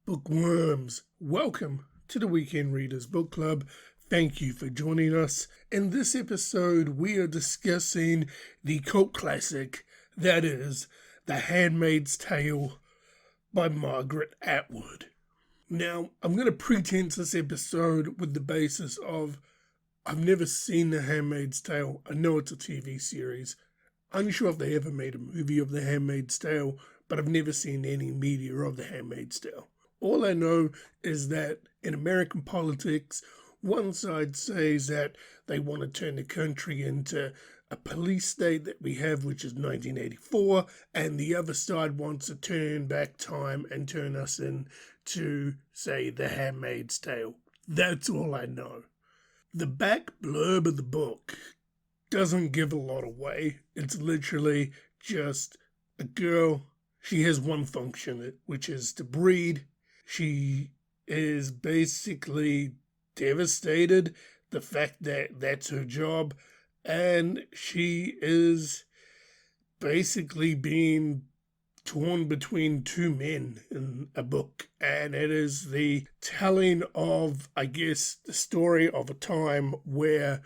Bookworms, welcome to the Weekend Readers Book Club. Thank you for joining us. In this episode, we are discussing the cult classic that is The Handmaid's Tale by Margaret Atwood. Now, I'm going to pretense this episode with the basis of I've never seen The Handmaid's Tale. I know it's a TV series. Unsure if they ever made a movie of The Handmaid's Tale, but I've never seen any media of The Handmaid's Tale. All I know is that in American politics, one side says that they want to turn the country into a police state that we have, which is 1984, and the other side wants to turn back time and turn us into, say, The Handmaid's Tale. That's all I know. The back blurb of the book doesn't give a lot away. It's literally just a girl. She has one function, which is to breed. She is basically devastated, the fact that that's her job, and she is basically being torn between two men in a book, and it is the telling of, I guess, the story of a time where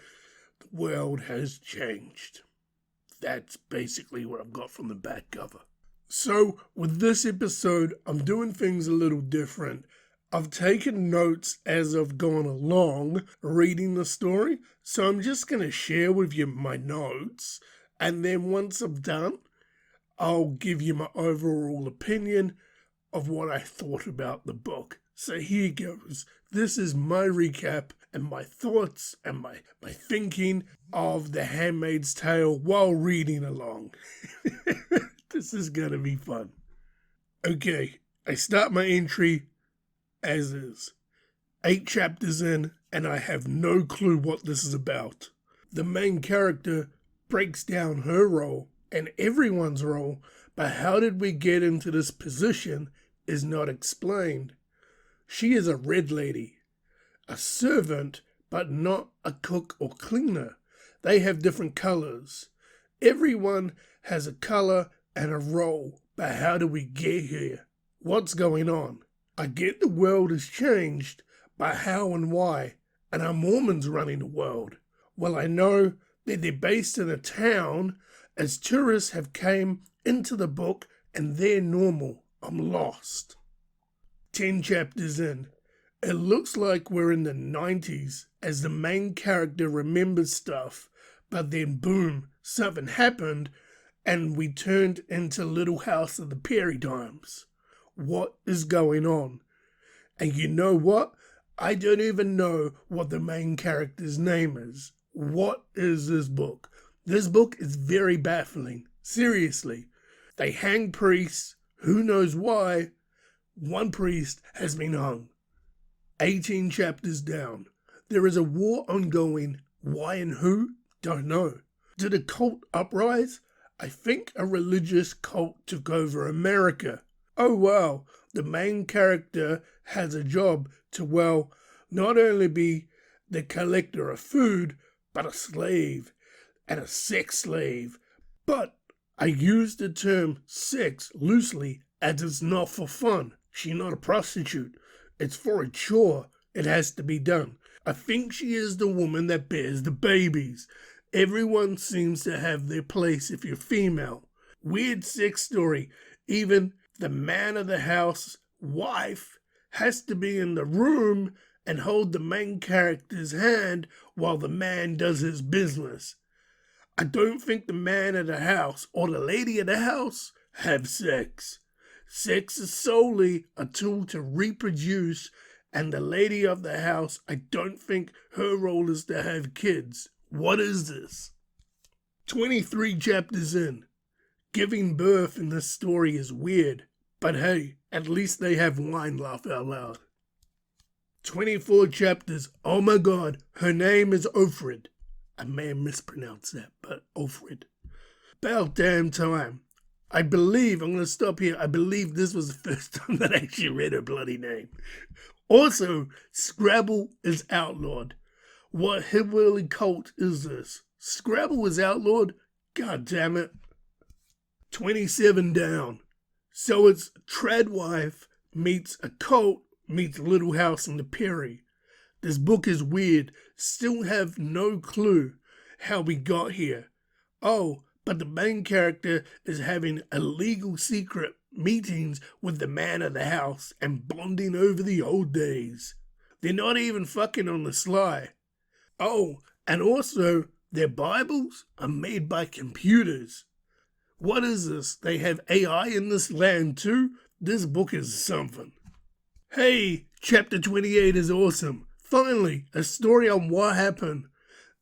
the world has changed. That's basically what I've got from the back cover. So, with this episode, I'm doing things a little different. I've taken notes as I've gone along reading the story, so I'm just going to share with you my notes, and then once I'm done, I'll give you my overall opinion of what I thought about the book. So here goes. This is my recap and my thoughts and my thinking of The Handmaid's Tale while reading along. This is going to be fun. Okay, I start my entry as is. 8 chapters in, and I have no clue what this is about. The main character breaks down her role and everyone's role, but how did we get into this position is not explained. She is a red lady, a servant, but not a cook or cleaner. They have different colors. Everyone has a color and a role, but how do we get here? What's going on? I get the world has changed, but how and why? And are Mormons running the world? Well, I know that they're based in a town, as tourists have came into the book and they're normal. I'm lost. 10 chapters in. It looks like we're in the 90s as the main character remembers stuff, but then boom, something happened and we turned into Little House of the Paradigms. What is going on? And you know what? I don't even know what the main character's name is. What is this book? This book is very baffling. Seriously. They hang priests. Who knows why? One priest has been hung. 18 chapters down. There is a war ongoing. Why and who? Don't know. Did a cult uprise? I think a religious cult took over America. Oh wow, the main character has a job to, well, not only be the collector of food, but a slave, and a sex slave. But I use the term sex loosely as it's not for fun. She's not a prostitute. It's for a chore. It has to be done. I think she is the woman that bears the babies. Everyone seems to have their place if you're female. Weird sex story. Even the man of the house, wife, has to be in the room and hold the main character's hand while the man does his business. I don't think the man of the house or the lady of the house have sex. Sex is solely a tool to reproduce, and the lady of the house, I don't think her role is to have kids. What is this? 23 chapters in. Giving birth in this story is weird, but hey, at least they have wine, laugh out loud. 24 chapters. Oh my god, her name is Offred. I may have mispronounced that, but Offred. About damn time. I believe, I'm going to stop here, I believe this was the first time that I actually read her bloody name. Also, Scrabble is outlawed. What hillbilly cult is this? Scrabble is outlawed? God damn it. 27 down. So it's Tradwife meets a cult meets Little House on the Prairie. This book is weird. Still have no clue how we got here. Oh, but the main character is having illegal secret meetings with the man of the house and bonding over the old days. They're not even fucking on the sly. Oh, and also, their Bibles are made by computers. What is this? They have AI in this land too? This book is something. Hey, chapter 28 is awesome. Finally, a story on what happened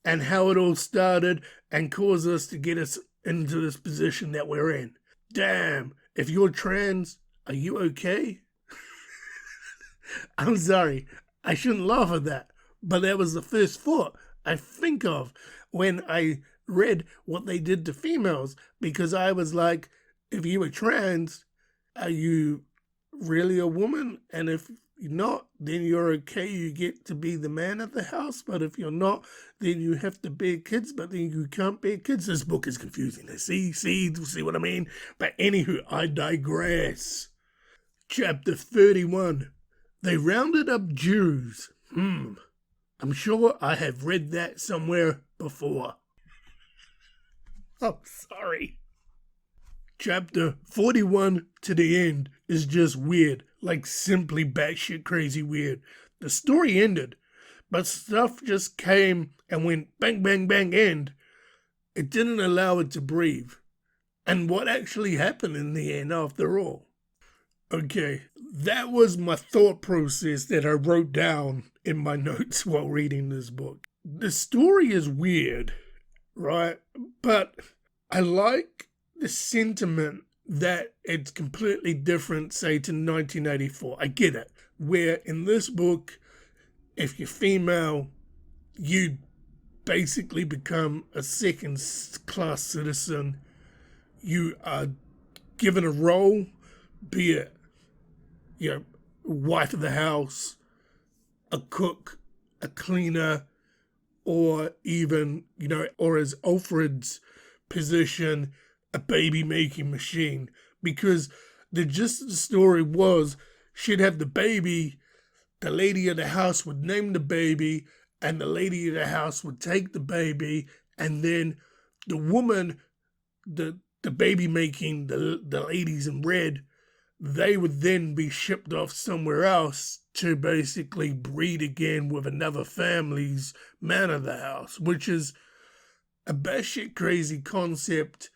and how it all started and caused us to get us into this position that we're in. Damn, if you're trans, are you okay? I'm sorry, I shouldn't laugh at that, but that was the first thought I think of when I read what they did to females, because I was like, if you were trans, are you really a woman? And if you're not, then you're okay, you get to be the man of the house, but if you're not, then you have to bear kids, but then you can't bear kids. This book is confusing. See what I mean? But anywho, I digress. Chapter 31. They rounded up Jews. I'm sure I have read that somewhere before. Oh, sorry. Chapter 41 to the end is just weird, like simply batshit crazy weird. The story ended, but stuff just came and went bang, bang, bang, end. It didn't allow it to breathe. And what actually happened in the end after all? Okay, that was my thought process that I wrote down in my notes while reading this book. The story is weird, right? But I like the sentiment that it's completely different, say, to 1984. I get it. Where in this book, if you're female, you basically become a second-class citizen. You are given a role, be it, wife of the house, a cook, a cleaner, or even, or as Alfred's position, a baby making machine. Because the gist of the story was she'd have the baby, the lady of the house would name the baby, and the lady of the house would take the baby, and then the woman, the baby making, the ladies in red, they would then be shipped off somewhere else to basically breed again with another family's man of the house, which is a batshit crazy concept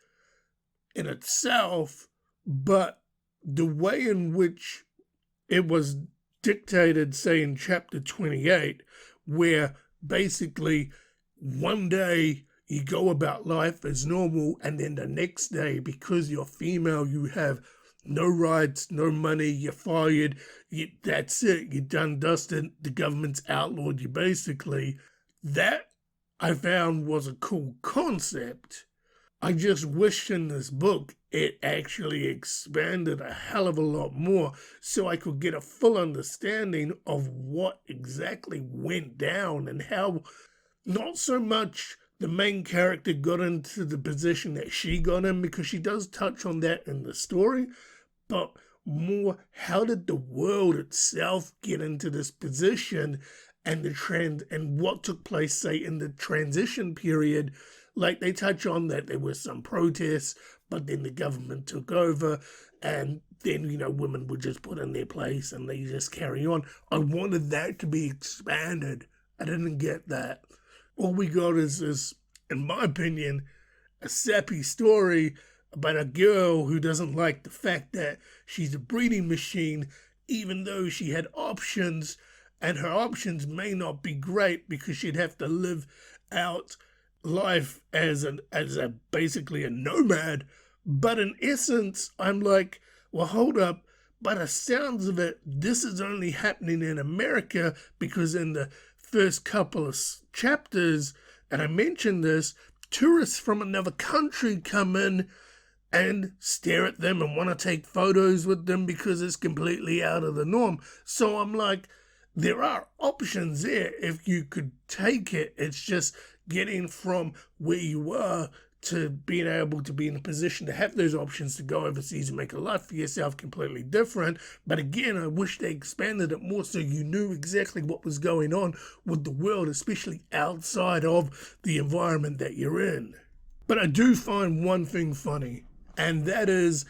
in itself, but the way in which it was dictated, say in chapter 28, where basically one day you go about life as normal, and then the next day, because you're female, you have no rights, no money, you're fired, that's it, you're done dusted, the government's outlawed you basically. That I found was a cool concept. I just wish in this book it actually expanded a hell of a lot more so I could get a full understanding of what exactly went down and how not so much the main character got into the position that she got in, because she does touch on that in the story, but more how did the world itself get into this position and the trend and what took place, say, in the transition period. Like they touch on that there were some protests, but then the government took over, and then, women were just put in their place and they just carry on. I wanted that to be expanded. I didn't get that. All we got is, in my opinion, a sappy story about a girl who doesn't like the fact that she's a breeding machine, even though she had options, and her options may not be great because she'd have to live out life as a basically a nomad. But in essence, I'm like, well, hold up. By the sounds of it, this is only happening in America, because in the first couple of chapters, and I mentioned this, tourists from another country come in and stare at them and want to take photos with them because it's completely out of the norm. So I'm like, there are options there if you could take it. It's just getting from where you are to being able to be in a position to have those options to go overseas and make a life for yourself completely different. But again, I wish they expanded it more so you knew exactly what was going on with the world, especially outside of the environment that you're in. But I do find one thing funny, and that is,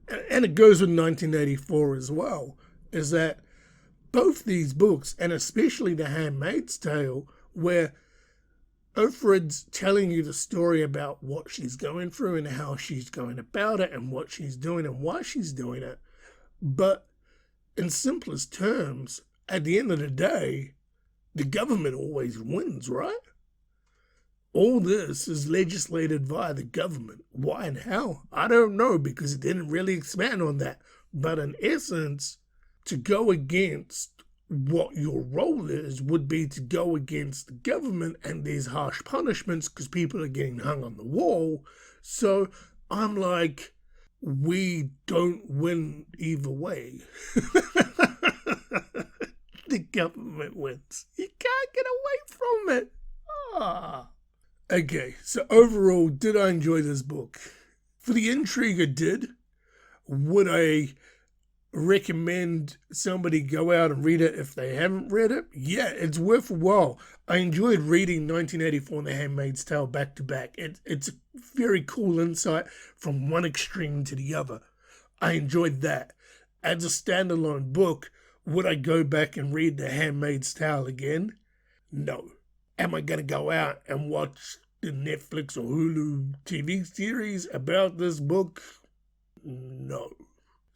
and it goes with 1984 as well, is that both these books, and especially The Handmaid's Tale, where Offred's telling you the story about what she's going through and how she's going about it and what she's doing and why she's doing it. But in simplest terms, at the end of the day, the government always wins, right? All this is legislated via the government. Why and how? I don't know, because it didn't really expand on that. But in essence, to go against what your role is would be to go against the government and these harsh punishments because people are getting hung on the wall. So I'm like, we don't win either way. The government wins. You can't get away from it. Okay, so overall, did I enjoy this book? For the intrigue, I did. Would I recommend somebody go out and read it if they haven't read it? Yeah, it's worth a while. I enjoyed reading 1984 and The Handmaid's Tale back to back. It's a very cool insight from one extreme to the other. I enjoyed that. As a standalone book, would I go back and read The Handmaid's Tale again? No. Am I going to go out and watch the Netflix or Hulu TV series about this book? No.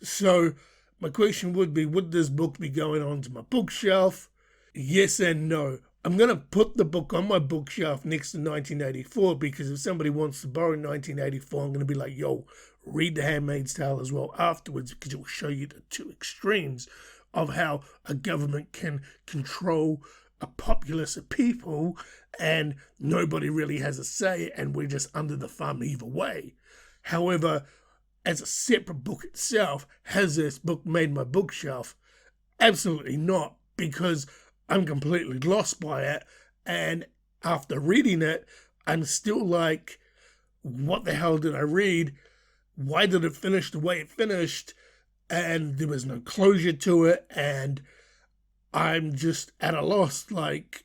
So my question would be, would this book be going onto my bookshelf? Yes and no. I'm going to put the book on my bookshelf next to 1984 because if somebody wants to borrow 1984, I'm going to be like, yo, read The Handmaid's Tale as well afterwards because it will show you the two extremes of how a government can control a populace of people and nobody really has a say and we're just under the thumb either way. However, as a separate book itself, has this book made my bookshelf? Absolutely not, because I'm completely lost by it, and after reading it, I'm still like, what the hell did I read? Why did it finish the way it finished? And there was no closure to it, and I'm just at a loss. Like,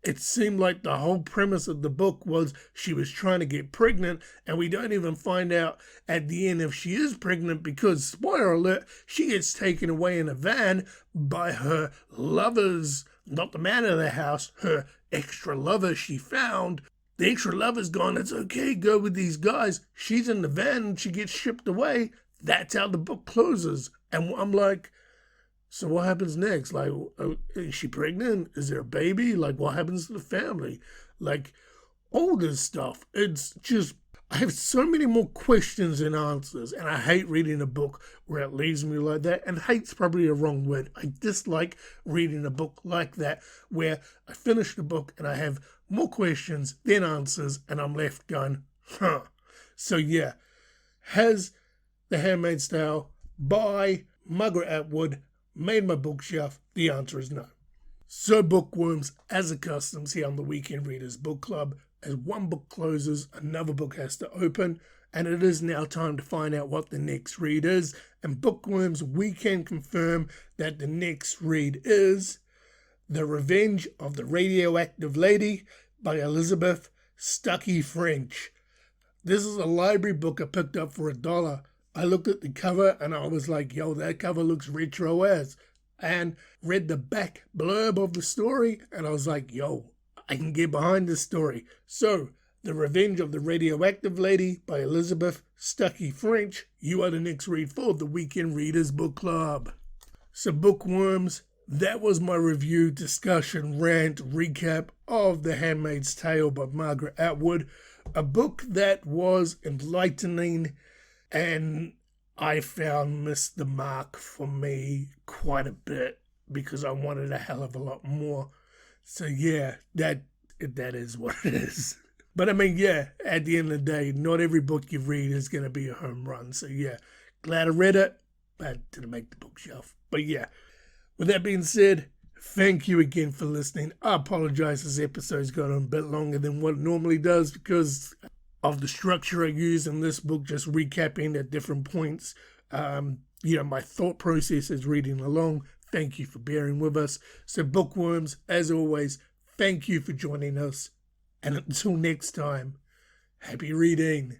it seemed like the whole premise of the book was she was trying to get pregnant, and we don't even find out at the end if she is pregnant because, spoiler alert, she gets taken away in a van by her lovers, not the man of the house, her extra lover she found. The extra lover's gone, it's okay, go with these guys. She's in the van and she gets shipped away. That's how the book closes. And I'm like, so what happens next? Like, is she pregnant? Is there a baby? Like, what happens to the family? Like, all this stuff. It's just, I have so many more questions than answers. And I hate reading a book where it leaves me like that. And hate's probably a wrong word. I dislike reading a book like that where I finish the book and I have more questions than answers. And I'm left going, huh. So yeah, has The Handmaid's Tale by Margaret Atwood made my bookshelf? The answer is no. So Bookworms, as a customs here on the Weekend Readers Book Club, as one book closes, another book has to open, and it is now time to find out what the next read is. And Bookworms, we can confirm that the next read is The Revenge of the Radioactive Lady by Elizabeth Stuckey French. This is a library book I picked up for $1. I looked at the cover and I was like, yo, that cover looks retro as. And read the back blurb of the story and I was like, yo, I can get behind this story. So, The Revenge of the Radioactive Lady by Elizabeth Stuckey French. You are the next read for the Weekend Readers Book Club. So Bookworms, that was my review, discussion, rant, recap of The Handmaid's Tale by Margaret Atwood. A book that was enlightening and I found missed the mark for me quite a bit because I wanted a hell of a lot more. So yeah, that is what it is. But I mean, yeah, at the end of the day, not every book you read is going to be a home run. So yeah, glad I read it, but it didn't make the bookshelf. But yeah, with that being said, thank you again for listening. I apologize this episode's gone on a bit longer than what it normally does because of the structure I use in this book, just recapping at different points, my thought process is reading along. Thank you for bearing with us. So Bookworms, as always, thank you for joining us. And until next time, happy reading.